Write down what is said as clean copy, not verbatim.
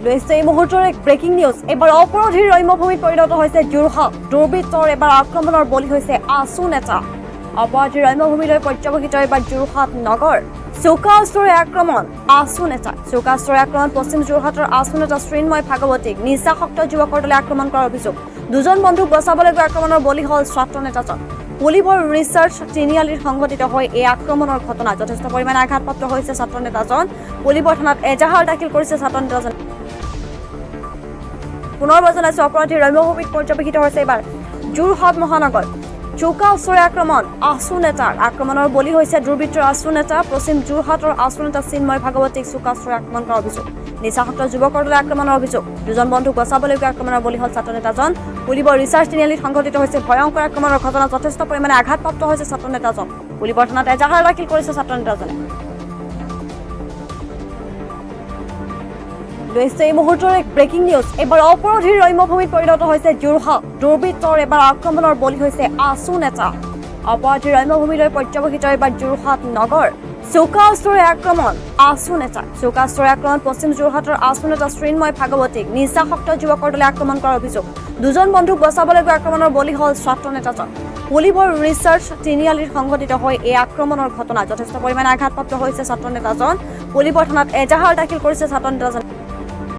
লৈছে এই মুহূৰ্তৰ এক ব্ৰেকিং নিউজ। এবাৰ অপৰাধীৰ ৰম্যভূমিত পৰিণত হৈছে যোৰহাট। দুৰ্বৃত্তৰ এবাৰ আক্ৰমণৰ বলি হৈছে আছু নেতা। অপৰাধীৰ ৰম্যভূমিলৈ পৰ্যবেক্ষিত এবাৰ যোৰহাট নগৰ। চোকা অস্ত্ৰৰে আক্ৰমণ আছু নেতা। চোকা অস্ত্ৰৰে আক্ৰমণ পশ্চিম যোৰহাটৰ আছু নেতা শ্ৰীন্ময় ভাগৱতীক নিচাসক্ত যুৱকৰ দলে আক্ৰমণ কৰাৰ অভিযোগ। দুজন বন্ধুক বচাবলৈ গৈ আক্ৰমণৰ বলি হ'ল ছাত্ৰ নেতাজন। পুলিবৰ ৰিচাৰ্চ তিনিআলিত সংঘটিত হৈ এই আক্ৰমণৰ ঘটনা যথেষ্ট পৰিমাণে আঘাতপ্ৰাপ্ত হৈছে ছাত্ৰ নেতাজন। পুলিবৰ থানাত এজাহাৰ দাখিল কৰিছে ছাত্ৰ নেতাজন। পুনৰবাৰ জনাইছো অপৰাধীৰ ৰম্যভূমিত পৰ্যবেক্ষিত হৈছে এবাৰ যোৰহাট মহানগৰ। চোকা অস্ত্ৰৰে আক্ৰমণ আছু নেতাৰ। আক্ৰমণৰ বলি হৈছে দুৰ্বৃত্তৰ আছু নেতা। পশ্চিম যোৰহাটৰ আছু নেতা চিন্ময় ভাগৱতীক চোকা অস্ত্ৰৰে আক্ৰমণ কৰাৰ অভিযোগ। নিচাসক্ত যুৱকৰ দলে আক্ৰমণৰ অভিযোগ। দুজন বন্ধুক বচাবলৈ গৈ আক্ৰমণৰ বলি হ'ল ছাত্ৰ নেতাজন। পুলিবৰ ৰিচাৰ্চ তিনিআলিত সংঘটিত হৈছে ভয়ংকৰ আক্ৰমণৰ ঘটনা যথেষ্ট পৰিমাণে আঘাতপ্ৰাপ্ত হৈছে ছাত্ৰ নেতাজন। পুলিবৰ থানাত এজাহাৰ দাখিল কৰিছে ছাত্ৰ নেতাজনে। লৈছে এই মুহূৰ্তৰ এক ব্ৰেকিং নিউজ। এবাৰ অপৰাধীৰ ৰম্যভূমিত পৰিণত হৈছে যোৰহাট। দুৰ্বৃত্তৰ এবাৰ আক্ৰমণৰ বলি হৈছে আছু নেতা। অপৰাধীৰ ৰম্যভূমিলৈ পৰ্যবেক্ষিত এবাৰ যোৰহাট নগৰ। চোকা অস্ত্ৰৰে আক্ৰমণ আছু নেতা। চোকা অস্ত্ৰৰে আক্ৰমণ পশ্চিম যোৰহাটৰ আছু নেতা শ্ৰীন্ময় ভাগৱতীক নিচাসক্ত যুৱকৰ দলে আক্ৰমণ কৰাৰ অভিযোগ। দুজন বন্ধুক বচাবলৈ গৈ আক্ৰমণৰ বলি হ'ল ছাত্ৰ নেতাজন। পুলিবৰ ৰিচাৰ্চ তিনিআলিত সংঘটিত হৈ এই আক্ৰমণৰ ঘটনা যথেষ্ট পৰিমাণে আঘাতপ্ৰাপ্ত হৈছে ছাত্ৰ নেতাজন। পুলিবৰ থানাত এজাহাৰ দাখিল কৰিছে ছাত্ৰ নেতাজন।